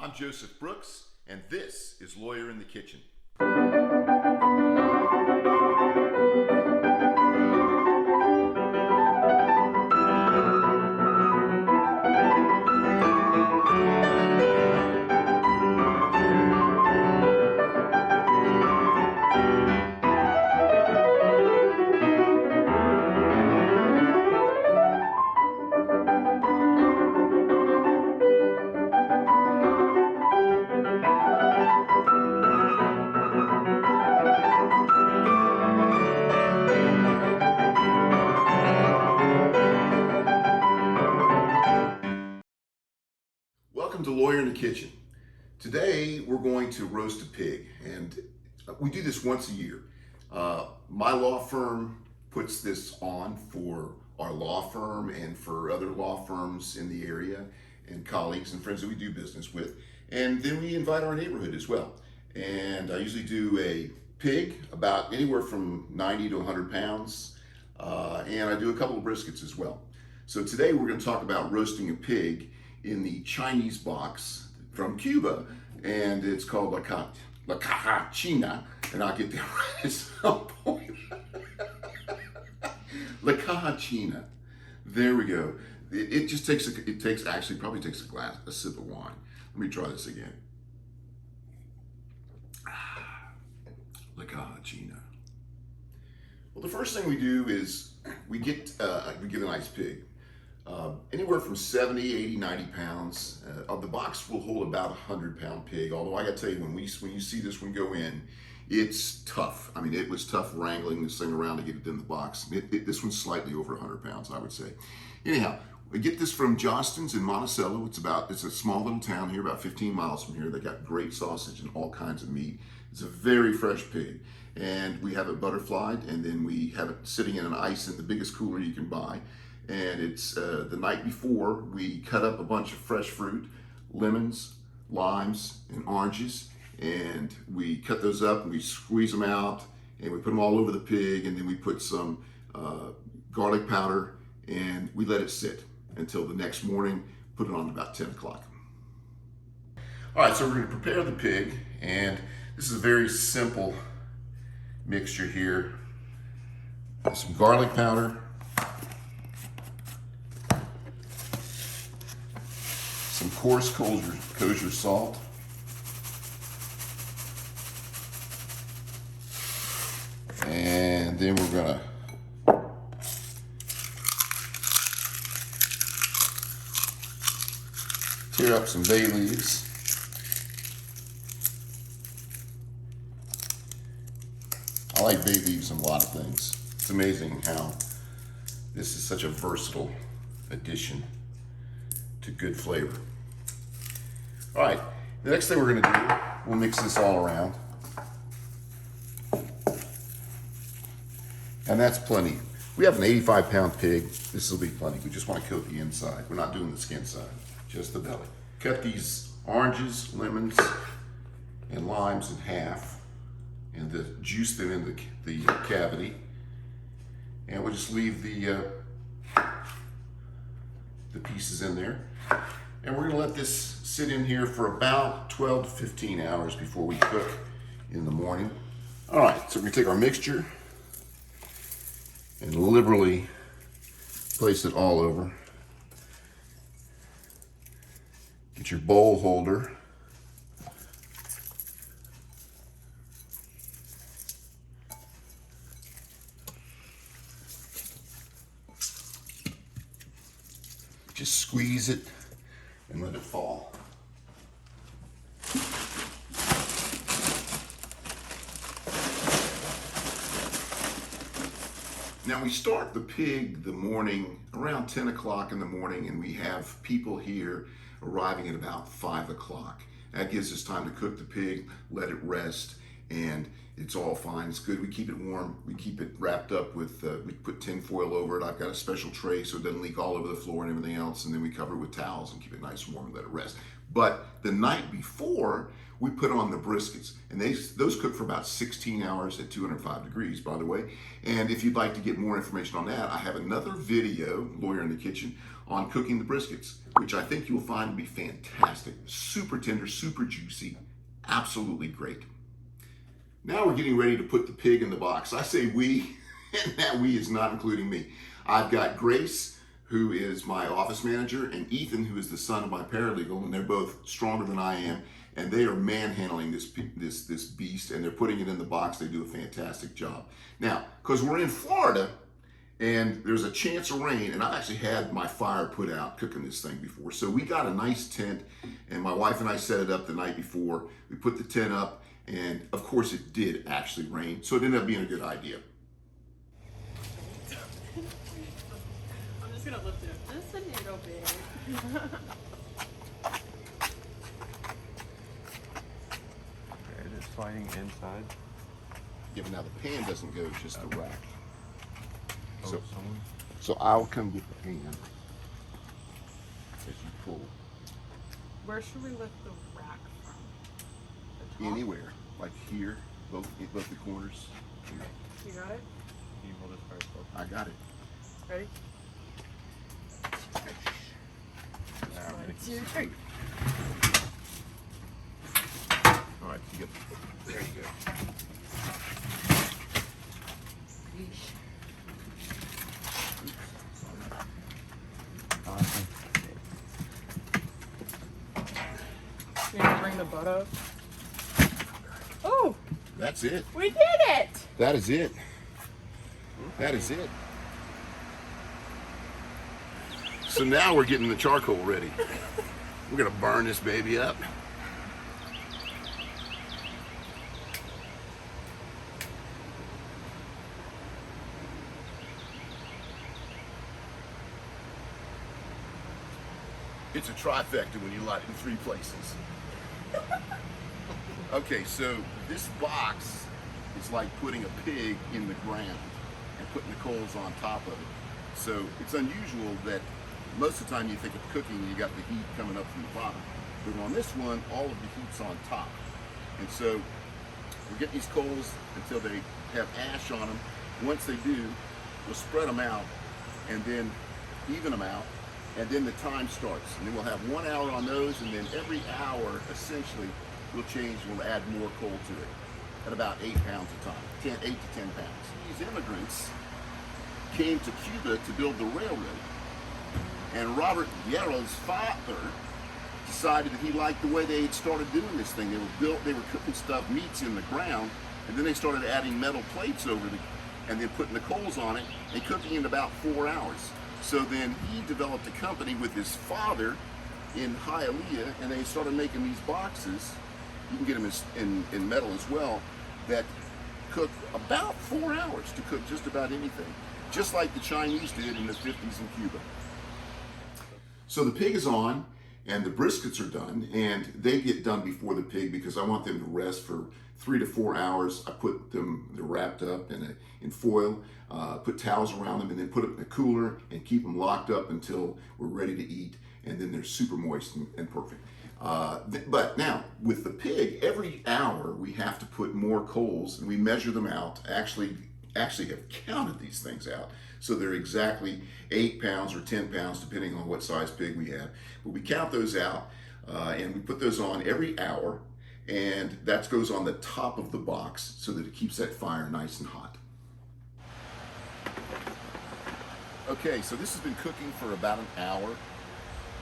I'm Joseph Brooks, and this is Lawyer in the Kitchen. Welcome to Lawyer in the Kitchen. Today we're going to roast a pig, and we do this once a year. My law firm puts this on for our law firm and for other law firms in the area and colleagues and friends that we do business with. And then we invite our neighborhood as well. And I usually do a pig about anywhere from 90 to 100 pounds. And I do a couple of briskets as well. So today we're going to talk about roasting a pig in the Chinese box from Cuba, and it's called La Caja China, and I'll get there right at some point. La Caja China. There we go. It just takes probably takes a sip of wine. Let me try this again. La Caja China. Well, the first thing we do is we get a nice pig. Anywhere from 70, 80, 90 pounds. The box will hold about a 100-pound pig, although I gotta tell you, when you see this one go in, it's tough. I mean, it was tough wrangling this thing around to get it in the box. This one's slightly over 100 pounds, I would say. Anyhow, we get this from Johnston's in Monticello. It's a small little town here, about 15 miles from here. They got great sausage and all kinds of meat. It's a very fresh pig. And we have it butterflied, and then we have it sitting in an ice in the biggest cooler you can buy. And it's the night before, we cut up a bunch of fresh fruit, lemons, limes, and oranges, and we cut those up and we squeeze them out, and we put them all over the pig, and then we put some garlic powder, and we let it sit until the next morning, put it on about 10 o'clock. All right, so we're gonna prepare the pig, and this is a very simple mixture here. Some garlic powder, some coarse kosher salt, and then we're gonna tear up some bay leaves. I like bay leaves in a lot of things. It's amazing how this is such a versatile addition to good flavor. All right, the next thing we're gonna do, we'll mix this all around. And that's plenty. We have an 85-pound pig. This will be plenty. We just wanna coat the inside. We're not doing the skin side, just the belly. Cut these oranges, lemons, and limes in half, and juice them in the cavity. And we'll just leave the pieces in there. And we're gonna let this sit in here for about 12 to 15 hours before we cook in the morning. All right, so we're gonna take our mixture and liberally place it all over. Get your bowl holder. Just squeeze it and let it fall. Now we start the pig the morning around 10 o'clock in the morning, and we have people here arriving at about 5 o'clock. That gives us time to cook the pig, let it rest, and it's all fine. It's good. We keep it warm. We keep it wrapped up with, we put tin foil over it. I've got a special tray so it doesn't leak all over the floor and everything else, and then we cover it with towels and keep it nice and warm and let it rest. But the night before, we put on the briskets, and those cook for about 16 hours at 205 degrees, by the way. And if you'd like to get more information on that, I have another video, Lawyer in the Kitchen, on cooking the briskets, which I think you'll find to be fantastic. Super tender, super juicy, absolutely great. Now we're getting ready to put the pig in the box. I say we, and that we is not including me. I've got Grace, who is my office manager, and Ethan, who is the son of my paralegal, and they're both stronger than I am, and they are manhandling this beast, and they're putting it in the box. They do a fantastic job. Now, because we're in Florida, and there's a chance of rain, and I've actually had my fire put out cooking this thing before. So we got a nice tent, and my wife and I set it up the night before. We put the tent up, and of course it did actually rain, so it ended up being a good idea. I'm just gonna lift it up just a little bit. Okay, it is sliding inside. Yeah, but now the pan doesn't go, it's just the rack. Oh, So I'll come get the pan as you pull. Where should we lift the rack from? The top? Anywhere, like here, both the corners. Here. You got it? Can you hold this part close? I got it. Ready? Now, 1, 2, 3. All right, you get, there you go. awesome. You need to bring the butt up. Oh, That's it. we did it! That is it. That is it. So now we're getting the charcoal ready. We're gonna burn this baby up. It's a trifecta when you light it in 3 places. Okay, so this box is like putting a pig in the ground and putting the coals on top of it. So it's unusual that most of the time you think of cooking, you got the heat coming up from the bottom. But on this one, all of the heat's on top. And so we get these coals until they have ash on them. Once they do, we'll spread them out and then even them out. And then the time starts. And then we'll have 1 hour on those, and then every hour, essentially, we'll change, we'll add more coal to it at about 8 pounds a time, 8 to 10 pounds. These immigrants came to Cuba to build the railroad. And Robert Guerra's father decided that he liked the way they had started doing this thing. They were cooking meats in the ground, and then they started adding metal plates over and then putting the coals on it and cooking in about 4 hours. So then he developed a company with his father in Hialeah, and they started making these boxes. You can get them in metal as well, that cook about 4 hours to cook just about anything, just like the Chinese did in the 50s in Cuba. So the pig is on, and the briskets are done, and they get done before the pig because I want them to rest for 3 to 4 hours. I put them, they're wrapped up in foil, put towels around them, and then put them in a cooler and keep them locked up until we're ready to eat, and then they're super moist and perfect. But now, with the pig, every hour we have to put more coals, and we measure them out. Actually have counted these things out. So they're exactly 8 pounds or 10 pounds, depending on what size pig we have. But we count those out, and we put those on every hour, and that goes on the top of the box so that it keeps that fire nice and hot. Okay, so this has been cooking for about an hour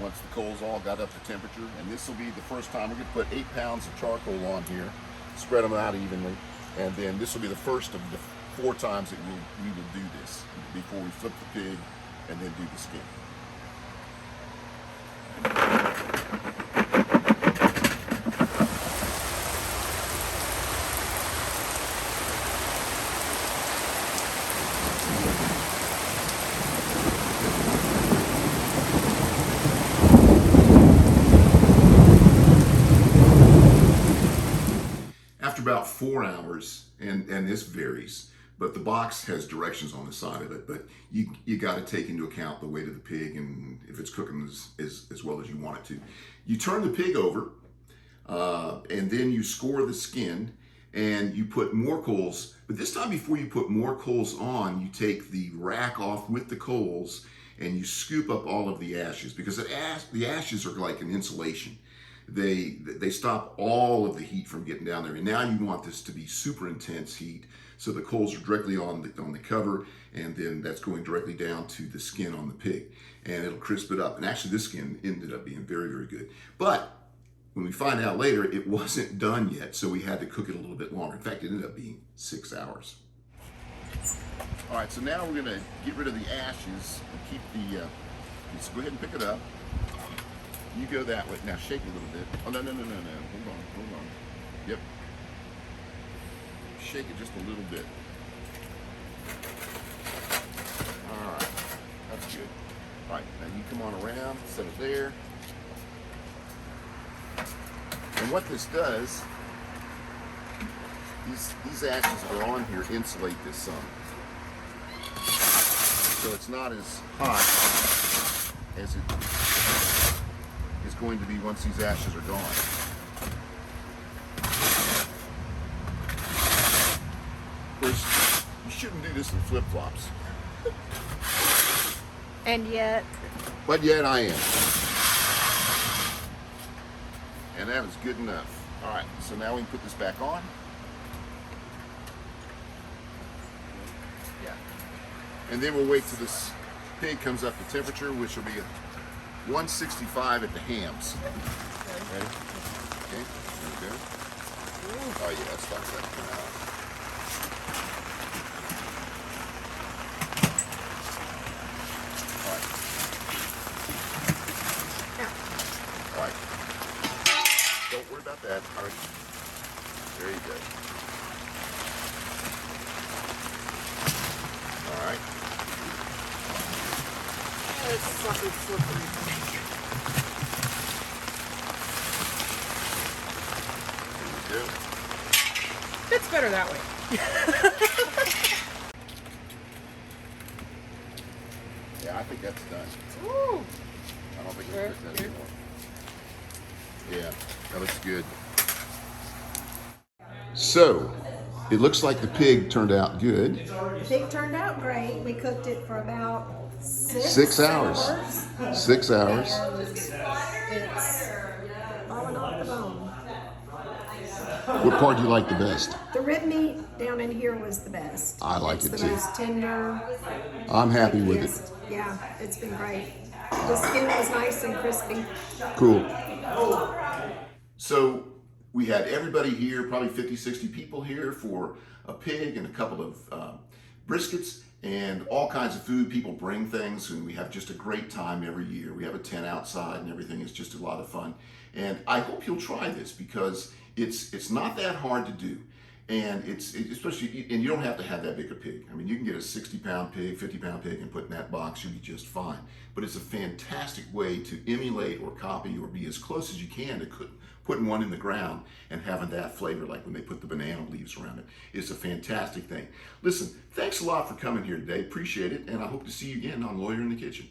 once the coals all got up to temperature, and this will be the first time we're going to put 8 pounds of charcoal on here, spread them out evenly, and then this will be the first of the 4 times that we will do this before we flip the pig and then do the skin. After about 4 hours, and this varies, but the box has directions on the side of it, but you got to take into account the weight of the pig and if it's cooking as well as you want it to. You turn the pig over, and then you score the skin, and you put more coals, but this time before you put more coals on, you take the rack off with the coals, and you scoop up all of the ashes, because the ashes are like an insulation. They stop all of the heat from getting down there. And now you want this to be super intense heat, so the coals are directly on the cover, and then that's going directly down to the skin on the pig, and it'll crisp it up. And actually, this skin ended up being very, very good. But when we find out later, it wasn't done yet, so we had to cook it a little bit longer. In fact, it ended up being 6 hours. All right, so now we're gonna get rid of the ashes and keep the, so go ahead and pick it up. You go that way. Now shake a little bit. Oh, no. Hold on. Yep. Shake it just a little bit. All right, that's good. All right, now you come on around, set it there. And what this does, these ashes that are on here insulate this some. So it's not as hot as it is going to be once these ashes are gone. Of course, you shouldn't do this in flip-flops. And yet. But yet I am. And that is good enough. All right, so now we can put this back on. Yeah. And then we'll wait till this pig comes up to temperature, which will be 165 at the hams. Ready? Okay, there we go. Oh yeah, that's like that come out. All right. Don't worry about that. All right. There you go. All right. It's slightly slippery. There you go. It's better that way. Yeah, I think that's done. Ooh. I don't think we'll put that anymore. Yeah, that looks good. So, it looks like the pig turned out good. The pig turned out great. We cooked it for about 6 hours. 6 hours. And it's falling off the bone. What part do you like the best? The rib meat down in here was the best. I like it's it the too. most tender. I'm happy with it. Yeah, it's been great. The skin was nice and crispy. Cool. So we had everybody here, probably 50, 60 people here for a pig and a couple of briskets and all kinds of food. People bring things, and we have just a great time every year. We have a tent outside and everything is just a lot of fun. And I hope you'll try this, because it's not that hard to do. And especially, and you don't have to have that big a pig. I mean, you can get a 60-pound pig, 50-pound pig and put in that box, you'll be just fine. But it's a fantastic way to emulate or copy or be as close as you can to putting one in the ground and having that flavor, like when they put the banana leaves around it. It's a fantastic thing. Listen, thanks a lot for coming here today. Appreciate it. And I hope to see you again on Lawyer in the Kitchen.